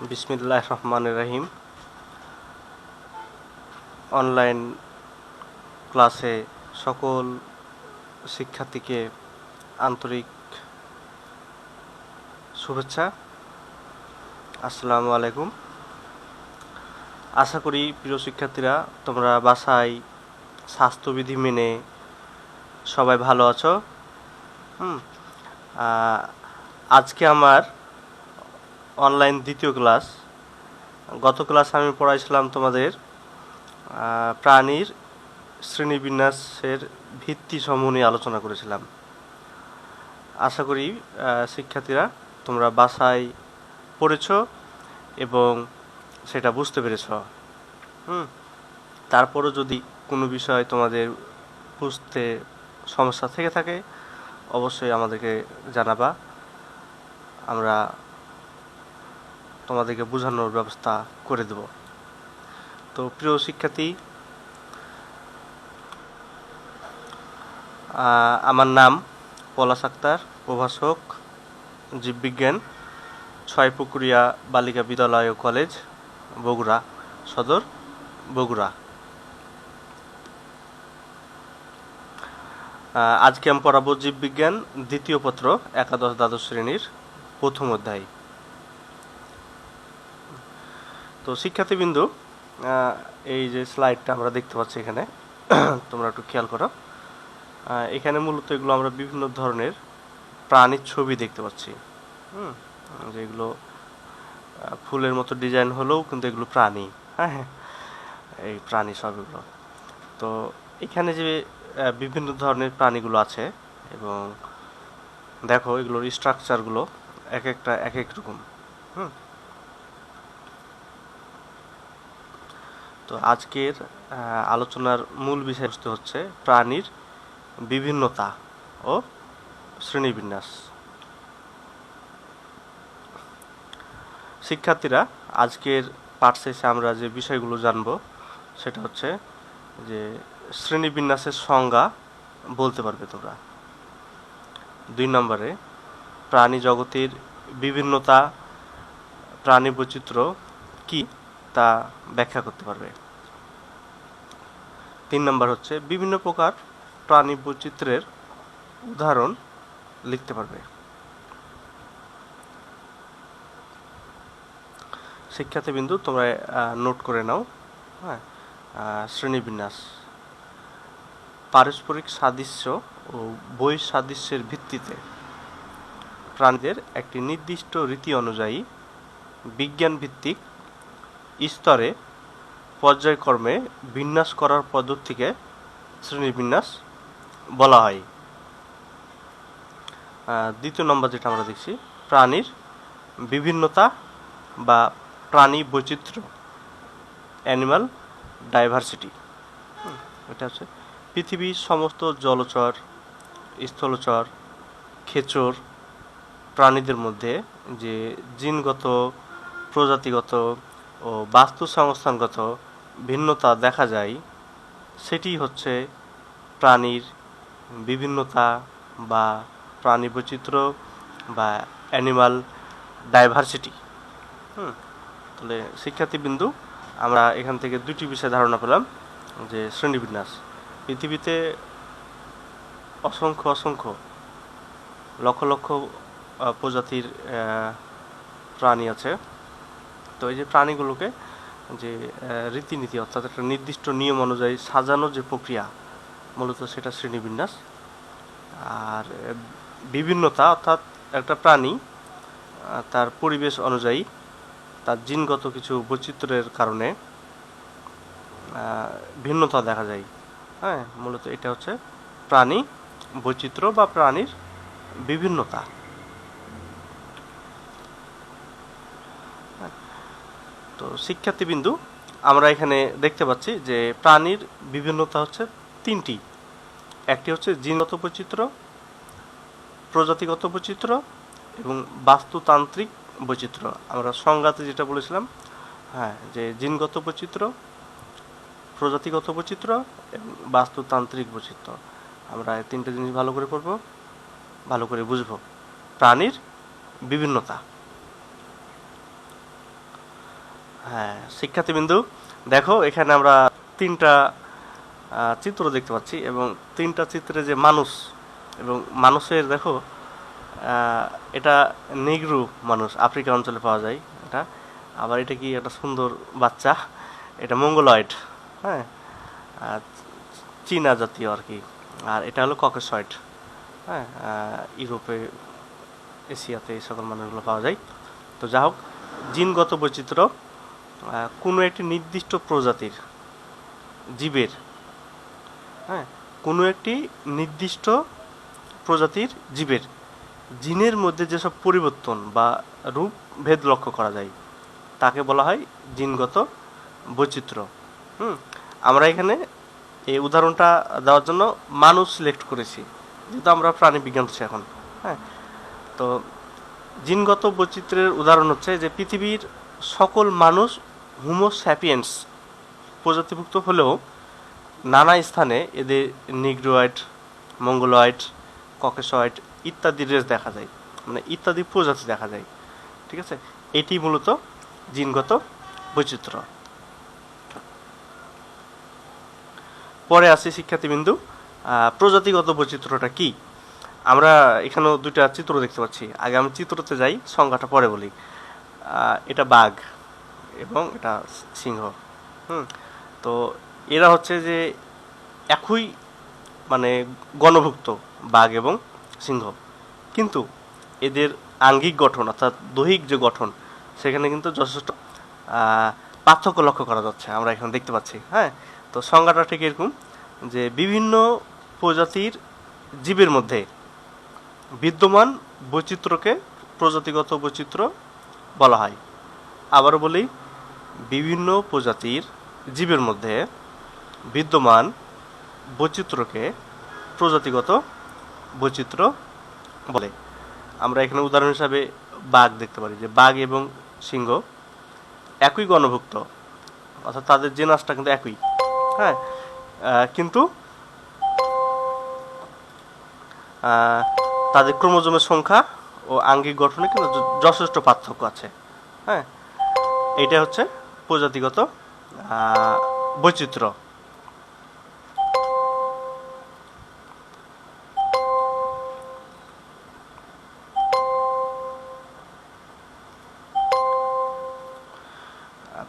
বিসমিল্লাহির রহমানির রহিম। অনলাইন ক্লাসে সকল শিক্ষার্থীকে আন্তরিক শুভেচ্ছা। আসসালামু আলাইকুম। আশা করি প্রিয় শিক্ষার্থীরা তোমরা বাসায় স্বাস্থ্যবিধি মেনে সবাই ভালো আছো। আজকে আমার অনলাইন দ্বিতীয় ক্লাস। গত ক্লাস আমি পড়াইছিলাম তোমাদের প্রাণীর শ্রেণীবিন্যাসের ভিত্তি সমূহ নিয়ে আলোচনা করেছিলাম। আশা করি শিক্ষার্থীরা তোমরা বাসায় পড়েছ এবং সেটা বুঝতে পেরেছ। তারপরও যদি কোনো বিষয় তোমাদের বুঝতে সমস্যা থেকে থাকে অবশ্যই আমাদেরকে জানাবা, আমরা তোমাদেরকে বোঝানোর ব্যবস্থা করে দেব। তো প্রিয় শিক্ষার্থী, আমার নাম পলাশ আক্তার, প্রভাষক, জীববিজ্ঞান, ৬ পুকুরিয়া বালিকা বিদ্যালয় ও কলেজ, বগুড়া সদর, বগুড়া। আজকে আমি পড়াবো জীববিজ্ঞান দ্বিতীয় পত্র, একাদশ দ্বাদশ শ্রেণীর প্রথম অধ্যায়। তো শিক্ষার্থীবৃন্দু, এই যে স্লাইডটা আমরা দেখতে পাচ্ছি এখানে, তোমরা একটু খেয়াল করো। এখানে মূলত এগুলো আমরা বিভিন্ন ধরনের প্রাণীর ছবি দেখতে পাচ্ছি। যেগুলো ফুলের মতো ডিজাইন হলেও কিন্তু এগুলো প্রাণী। হ্যাঁ, এই প্রাণী সবগুলো। তো এখানে যে বিভিন্ন ধরনের প্রাণীগুলো আছে এবং দেখো এগুলোর স্ট্রাকচারগুলো এক একটা এক এক রকম। তো আজকের আলোচনার মূল বিষয়বস্তু হচ্ছে প্রাণীর বিভিন্নতা ও শ্রেণীবিন্যাস। শিক্ষার্থীরা, আজকের পাঠ শেষে আমরা যে বিষয়গুলো জানব সেটা হচ্ছে যে শ্রেণীবিন্যাসের সংজ্ঞা বলতে পারবে তোমরা। ২ নম্বরে প্রাণী জগতের বিভিন্নতা, প্রাণী বৈচিত্র্য কি তা ব্যাখ্যা করতে পারবে। ৩ নম্বর হচ্ছে বিভিন্ন প্রকার প্রাণী বৈচিত্র্যের উদাহরণ লিখতে পারবে। শিক্ষার্থীবৃন্দু, তোমরা নোট করে নাও। হ্যাঁ, শ্রেণীবিন্যাস পারস্পরিক সাদৃশ্য ও বৈসাদৃশ্যের ভিত্তিতে প্রাণীদের একটি নির্দিষ্ট রীতি অনুযায়ী বিজ্ঞানভিত্তিক স্তরে পর্যায়ক্রমে বিন্যাস করার পদ্ধতিকে শ্রেণীবিন্যাস বলা হয়। দ্বিতীয় নম্বর যেটা আমরা দেখছি, প্রাণীর বিভিন্নতা বা প্রাণী বৈচিত্র্য, অ্যানিমাল ডাইভার্সিটি। এটা হচ্ছে পৃথিবীর সমস্ত জলচর, স্থলচর, খেচর প্রাণীদের মধ্যে যে জিনগত, প্রজাতিগত ও বাস্তু সংস্থানগত ভিন্নতা দেখা যায় সেটি হচ্ছে প্রাণীর বিভিন্নতা বা প্রাণী বৈচিত্র্য বা অ্যানিমাল ডাইভার্সিটি। তাহলে শিক্ষার্থীবৃন্দু, আমরা এখান থেকে দুটি বিষয়ে ধারণা পেলাম যে শ্রেণীবিন্যাস। পৃথিবীতে অসংখ্য অসংখ্য লক্ষ লক্ষ প্রজাতির প্রাণী আছে। তো এই যে প্রাণীগুলোকে যে রীতিনীতি অর্থাৎ একটা নির্দিষ্ট নিয়ম অনুযায়ী সাজানোর যে প্রক্রিয়া, মূলত সেটা শ্রেণীবিন্যাস। আর বিভিন্নতা অর্থাৎ একটা প্রাণী তার পরিবেশ অনুযায়ী তার জিনগত কিছু বৈচিত্র্যের কারণে ভিন্নতা দেখা যায়। হ্যাঁ, মূলত এটা হচ্ছে প্রাণী বৈচিত্র্য বা প্রাণীর বিভিন্নতা। তো শিক্ষার্থীবৃন্দু, আমরা এখানে দেখতে পাচ্ছি যে প্রাণীর বিভিন্নতা হচ্ছে তিনটি। একটি হচ্ছে জিনগত বৈচিত্র্য, প্রজাতিগত বৈচিত্র্য এবং বাস্তুতান্ত্রিক বৈচিত্র্য। আমরা সংজ্ঞাতে যেটা বলেছিলাম, হ্যাঁ, যে জিনগত বৈচিত্র্য, প্রজাতিগত বৈচিত্র্য এবং বাস্তুতান্ত্রিক বৈচিত্র্য। আমরা এই তিনটে জিনিস ভালো করে পড়ব, ভালো করে বুঝব। প্রাণীর বিভিন্নতা। হ্যাঁ শিক্ষার্থীবৃন্দু, দেখো এখানে আমরা তিনটা চিত্র দেখতে পাচ্ছি এবং তিনটা চিত্রে যে মানুষ এবং মানুষের দেখো এটা নিগ্রু মানুষ, আফ্রিকা অঞ্চলে পাওয়া যায় এটা। আবার এটা কি একটা সুন্দর বাচ্চা, এটা মঙ্গলয়েড, হ্যাঁ, আর চীনা জাতীয় আর কি। আর এটা হলো ককেসয়েড, হ্যাঁ, ইউরোপে এশিয়াতে এই সকল মানুষগুলো পাওয়া যায়। তো যা হোক, জিনগত বৈচিত্র্য কোনো একটি নির্দিষ্ট প্রজাতির জীবের, হ্যাঁ, কোনো একটি নির্দিষ্ট প্রজাতির জীবের জিনের মধ্যে যেসব পরিবর্তন বা রূপ ভেদ লক্ষ্য করা যায় তাকে বলা হয় জিনগত বৈচিত্র্য। আমরা এখানে এই উদাহরণটা দেওয়ার জন্য মানুষ সিলেক্ট করেছি, যেহেতু আমরা প্রাণী বিজ্ঞান হচ্ছে এখন। হ্যাঁ, তো জিনগত বৈচিত্র্যের উদাহরণ হচ্ছে যে পৃথিবীর সকল মানুষ হোমো স্যাপিয়েন্স প্রজাতিভুক্ত হলেও নানা স্থানে এদের নিগ্রোয়েড, মঙ্গলয়েড, ককেসয়েড ইত্যাদি রেস দেখা যায়, মানে ইত্যাদি প্রজাতি দেখা যায়। ঠিক আছে, এটি মূলত জিনগত বৈচিত্র্য। পরে আসি শিক্ষার্থীবিন্দু, প্রজাতিগত বৈচিত্র্যটা কি। আমরা এখানেও দুইটা চিত্র দেখতে পাচ্ছি। আগে আমি চিত্রতে যাই, সংজ্ঞাটা পরে বলি। এটা বাঘ এবং এটা সিংহ। তো এরা হচ্ছে যে একই মানে গণভুক্ত, বাঘ এবং সিংহ, কিন্তু এদের আঙ্গিক গঠন অর্থাৎ দৈহিক যে গঠন সেখানে কিন্তু যথেষ্ট পার্থক্য লক্ষ্য করা যাচ্ছে, আমরা এখানে দেখতে পাচ্ছি। হ্যাঁ, তো সংজ্ঞাটা ঠিক এরকম যে বিভিন্ন প্রজাতির জীবের মধ্যে বিদ্যমান বৈচিত্র্যকে প্রজাতিগত বৈচিত্র্য বলা হয়। আবারও বলি, বিভিন্ন প্রজাতির জীবের মধ্যে বিদ্যমান বৈচিত্র্যকে প্রজাতিগত বৈচিত্র্য বলে। আমরা এখানে উদাহরণ হিসাবে বাঘ দেখতে পারি, যে বাঘ এবং সিংহ একই গণভুক্ত, অর্থাৎ তাদের জেনাসটা কিন্তু একই। হ্যাঁ, কিন্তু তাদের ক্রোমোজোমের সংখ্যা ও আঙ্গিক গঠনে কিন্তু যথেষ্ট পার্থক্য আছে। হ্যাঁ, এইটা হচ্ছে প্রজাতিগত বৈচিত্র্য।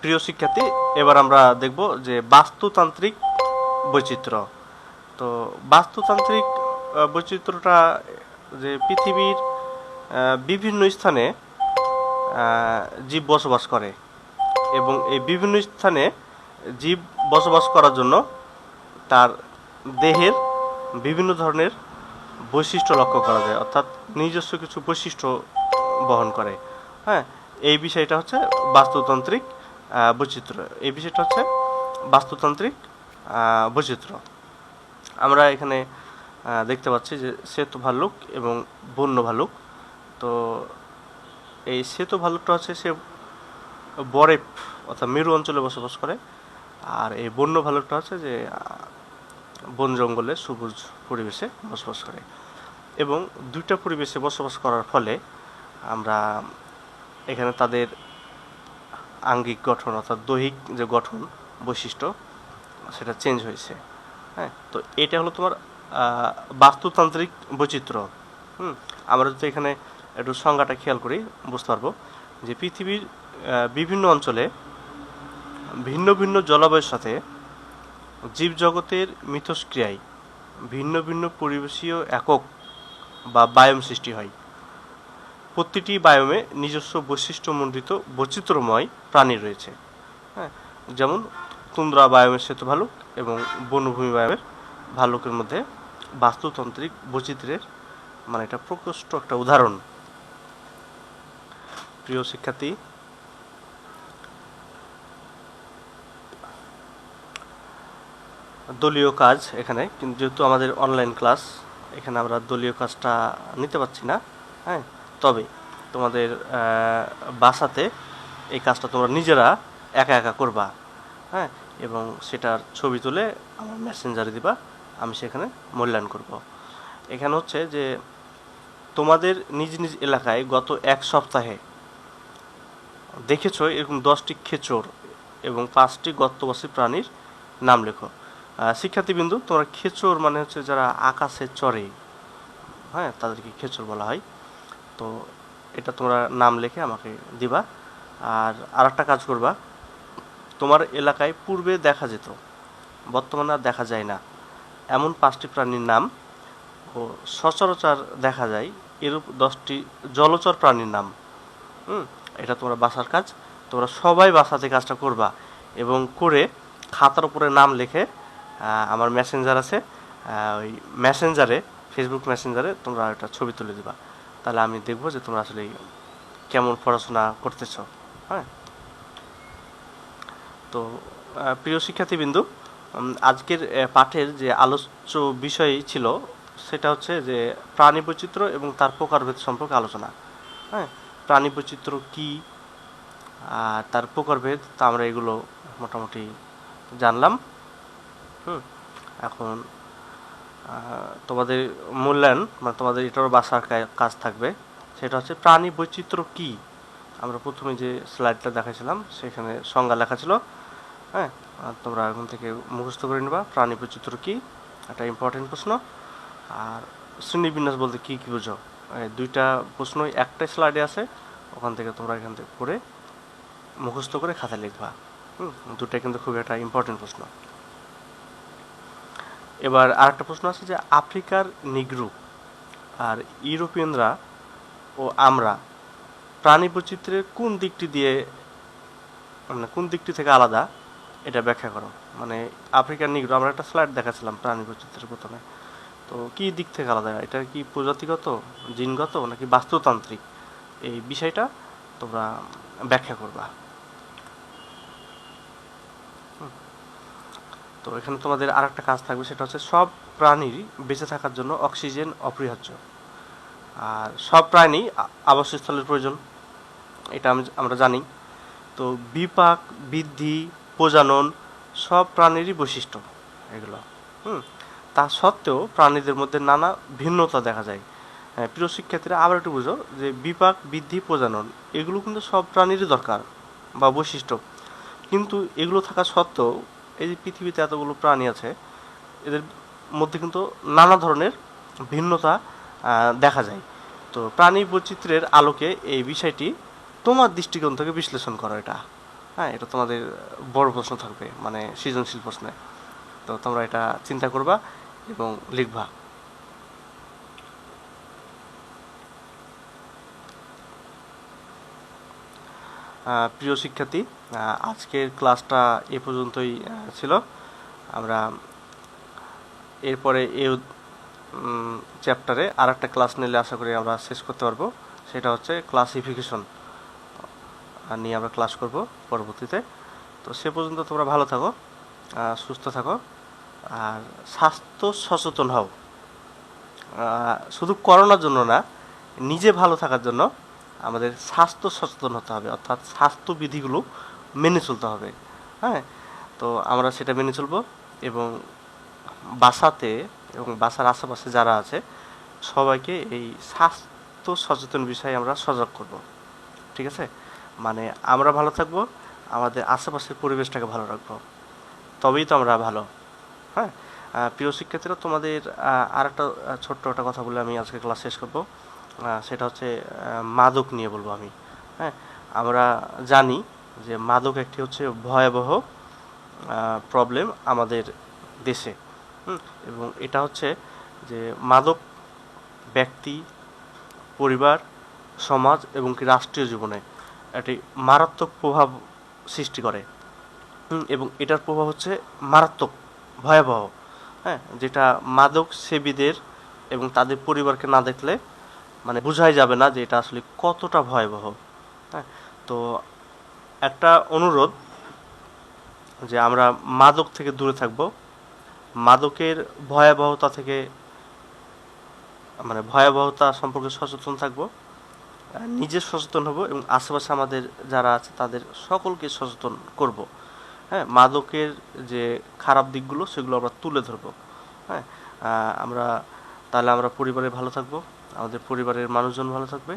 প্রিয় শিক্ষার্থী, এবার আমরা দেখব যে বাস্তুতান্ত্রিক বৈচিত্র্য। তো বাস্তুতান্ত্রিক বৈচিত্র্যটা যে পৃথিবীর বিভিন্ন স্থানে জীব বসবাস করে এবং এই বিভিন্ন স্থানে জীব বসবাস করার জন্য তার দেহের বিভিন্ন ধরনের বৈশিষ্ট্য লক্ষ্য করা যায়, অর্থাৎ নিজস্ব কিছু বৈশিষ্ট্য বহন করে। হ্যাঁ, এই বিষয়টা হচ্ছে বাস্তুতান্ত্রিক বৈচিত্র্য। এই বিষয়টা হচ্ছে বাস্তুতান্ত্রিক বৈচিত্র্য। আমরা এখানে দেখতে পাচ্ছি যে শ্বেত ভাল্লুক এবং বন্য ভাল্লুক। তো এই শ্বেত ভাল্লুকটা হচ্ছে সে বরেফ অর্থাৎ মেরু অঞ্চলে বসবাস করে, আর এই বন্য ভাল্লুকটা হচ্ছে যে বন জঙ্গলে সবুজ পরিবেশে বসবাস করে। এবং দুইটা পরিবেশে বসবাস করার ফলে আমরা এখানে তাদের আঙ্গিক গঠন অর্থাৎ দৈহিক যে গঠন বৈশিষ্ট্য সেটা চেঞ্জ হয়েছে। হ্যাঁ, তো এটা হলো তোমার বাস্তুতান্ত্রিক বৈচিত্র্য। আমরা যদি এখানে একটু সংজ্ঞাটা খেয়াল করি বুঝতে পারবো যে পৃথিবীর বিভিন্ন অঞ্চলে ভিন্ন ভিন্ন জলবায়ুর সাথে জীবজগতের মিথস্ক্রিয়ায় ভিন্ন ভিন্ন পরিবেশীয় একক বা বায়োম সৃষ্টি হয়। প্রতিটি বায়োমে নিজস্ব বৈশিষ্ট্যমণ্ডিত বৈচিত্র্যময় প্রাণী রয়েছে। হ্যাঁ, যেমন তুন্দ্রা বায়োমের শ্বেত ভালুক এবং বনভূমি বায়োমের ভালুকের মধ্যে বাস্তুতান্ত্রিক বৈচিত্র্যের মানে এটা প্রকৃষ্ট একটা উদাহরণ। প্রিয় শিক্ষার্থী, দলীয় কাজ এখানে কিন্তু যেহেতু আমাদের অনলাইন ক্লাস, এখানে আমরা দলীয় কাজটা নিতে পারছি না। হ্যাঁ, তবে তোমাদের বাসাতে এই কাজটা তোমরা নিজেরা একা একা করবা। হ্যাঁ, এবং সেটার ছবি তুলে আমার মেসেঞ্জারে দিবা, আমি সেখানে মূল্যায়ন করব। এখানে হচ্ছে যে তোমাদের নিজ নিজ এলাকায় গত এক সপ্তাহে দেখেছো এরকম 10টি খেচর এবং 5টি গর্তবাসী প্রাণীর নাম লেখো। শিক্ষার্থীবৃন্দু, তোমরা খেচর মানে হচ্ছে যারা আকাশে চড়ে, হ্যাঁ, তাদেরকে খেচর বলা হয়। তো এটা তোমরা নাম লিখে আমাকে দিবা। আর আরেকটা কাজ করবা, তোমার এলাকায় পূর্বে দেখা যেত, বর্তমানে আর দেখা যায় না এমন 5টি প্রাণীর নাম ও সচরাচর দেখা যায় এরূপ 10টি জলচর প্রাণীর নাম। এটা তোমরা বাসার কাজ, তোমরা সবাই বাসাতে কাজটা করবা এবং করে খাতার উপরে নাম লিখে আমার মেসেঞ্জার আছে, ওই মেসেঞ্জারে, ফেসবুক মেসেঞ্জারে তোমরা একটা ছবি তুলে দিবা। তাহলে আমি দেখবো যে তোমরা আসলে কেমন পড়াশোনা করতেছ। হ্যাঁ, তো প্রিয় শিক্ষার্থীবৃন্দু, আজকের পাঠের যে আলোচ্য বিষয় ছিল সেটা হচ্ছে যে প্রাণী বৈচিত্র্য এবং তার প্রকারভেদ সম্পর্কে আলোচনা। হ্যাঁ, প্রাণী বৈচিত্র্য কী আর তার প্রকারভেদ, তা আমরা এগুলো মোটামুটি জানলাম। এখন তোমাদের মূল্যায়ন, মানে তোমাদের এটারও বাসার কাজ থাকবে, সেটা হচ্ছে প্রাণী বৈচিত্র্য কী। আমরা প্রথমে যে স্লাইডটা দেখাছিলাম সেখানে সংজ্ঞা লেখা ছিল। হ্যাঁ, তোমরা এখন থেকে মুখস্থ করে নেবা প্রাণী বৈচিত্র্য কী, একটা ইম্পর্টেন্ট প্রশ্ন। আর শ্রেণীবিন্যাস বলতে কী কী বুঝো, দুইটা প্রশ্নই একটা স্লাইডে আছে, ওখান থেকে তোমরা এখান থেকে পড়ে মুখস্থ করে খাতায় লিখবা। দুটাই কিন্তু খুব একটা ইম্পর্টেন্ট প্রশ্ন। এবার আরেকটা প্রশ্ন আছে যে আফ্রিকার নিগ্রু আর ইউরোপিয়ানরা ও আমরা প্রাণী বৈচিত্র্যের কোন দিকটি দিয়ে, মানে কোন দিকটি থেকে আলাদা, এটা ব্যাখ্যা করো। মানে আফ্রিকার নিগ্রো, আমরা একটা স্লাইড দেখাচ্ছিলাম প্রাণী বৈচিত্র্যের প্রথমে, তো কি দিক থেকে আলাদা, এটা কি প্রজাতিগত, জিনগত, নাকি বাস্তুতান্ত্রিক, এই বিষয়টা তোমরা ব্যাখ্যা করবা। তো এখানে তোমাদের আর একটা কাজ থাকবে, সেটা হচ্ছে সব প্রাণীর বেঁচে থাকার জন্য অক্সিজেন অপরিহার্য, আর সব প্রাণী আবাসস্থলের প্রয়োজন, এটা আমরা জানি। তো বিপাক, বৃদ্ধি, প্রজনন সব প্রাণীরই বৈশিষ্ট্য এগুলো। তা সত্ত্বেও প্রাণীদের মধ্যে নানা ভিন্নতা দেখা যায়। প্রিয় শিক্ষার্থীরা, আবার একটু বুঝো যে বিপাক, বৃদ্ধি, প্রজনন এগুলো কিন্তু সব প্রাণীরই দরকার বা বৈশিষ্ট্য, কিন্তু এগুলো থাকা সত্ত্বেও এই যে পৃথিবীতে এতগুলো প্রাণী আছে, এদের মধ্যে কিন্তু নানা ধরনের ভিন্নতা দেখা যায়। তো প্রাণী বৈচিত্র্যের আলোকে এই বিষয়টি তোমার দৃষ্টিকোণ থেকে বিশ্লেষণ করো। এটা, হ্যাঁ, এটা তোমাদের বড় প্রশ্ন থাকবে, মানে সৃজনশীল প্রশ্নে। তো তোমরা এটা চিন্তা করবা এবং লিখবা। প্রিয় শিক্ষার্থী, আজকের ক্লাসটা এ পর্যন্তই ছিল। আমরা এরপরে এই চ্যাপ্টারে আর একটা ক্লাস নিলে আশা করি আমরা শেষ করতে পারবো, সেটা হচ্ছে ক্লাসিফিকেশন নিয়ে আমরা ক্লাস করব পরবর্তীতে। তো সে পর্যন্ত তোমরা ভালো থাকো, সুস্থ থাকো, আর স্বাস্থ্য সচেতন হও। শুধু করোনার জন্য না, নিজে ভালো থাকার জন্য আমাদের স্বাস্থ্য সচেতন হতে হবে, অর্থাৎ স্বাস্থ্যবিধিগুলো মেনে চলতে হবে। হ্যাঁ, তো আমরা সেটা মেনে চলবো এবং বাসাতে এবং বাসার আশেপাশে যারা আছে সবাইকে এই স্বাস্থ্য সচেতন বিষয়ে আমরা সজাগ করব। ঠিক আছে, মানে আমরা ভালো থাকবো, আমাদের আশেপাশের পরিবেশটাকে ভালো রাখবো, তবেই তো আমরা ভালো। হ্যাঁ, প্রিয় শিক্ষার্থীরা, তোমাদের আর একটা ছোট্ট একটা কথা বলে আমি আজকে ক্লাস শেষ করব। সেটা হচ্ছে মাদক নিয়ে বলবো আমি। হ্যাঁ, আমরা জানি যে মাদক একটি হচ্ছে ভয়াবহ প্রবলেম আমাদের দেশে। এবং এটা হচ্ছে যে মাদক ব্যক্তি, পরিবার, সমাজ এবং কি রাষ্ট্রীয় জীবনে একটি মারাত্মক প্রভাব সৃষ্টি করে। এবং এটার প্রভাব হচ্ছে মারাত্মক, ভয়াবহ। হ্যাঁ, যেটা মাদক সেবীদের এবং তাদের পরিবারকে না দেখলে মানে বোঝাই যাবে না যে এটা আসলে কতটা ভয়াবহ। হ্যাঁ, তো একটা অনুরোধ যে আমরা মাদক থেকে দূরে থাকব, মাদকের ভয়াবহতা থেকে, মানে ভয়াবহতা সম্পর্কে সচেতন থাকব, নিজে সচেতন হব এবং আশেপাশে আমাদের যারা আছে তাদের সকলকে সচেতন করব। হ্যাঁ, মাদকের যে খারাপ দিকগুলো সেগুলো আমরা তুলে ধরবো। হ্যাঁ, আমরা তাহলে আমরা পরিবারে ভালো থাকবো, আমাদের পরিবারের মানুষজন ভালো থাকবে।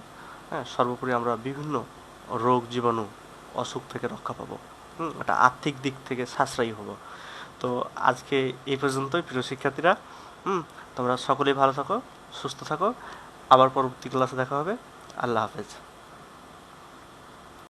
হ্যাঁ, সর্বোপরি আমরা বিভিন্ন রোগ জীবাণু অসুখ থেকে রক্ষা পাবো, একটা আর্থিক দিক থেকে সাশ্রয়ী হবো। তো আজকে এই পর্যন্তই প্রিয় শিক্ষার্থীরা। তোমরা সকলেই ভালো থাকো, সুস্থ থাকো। আবার পরবর্তী ক্লাসে দেখা হবে। আল্লাহ হাফেজ।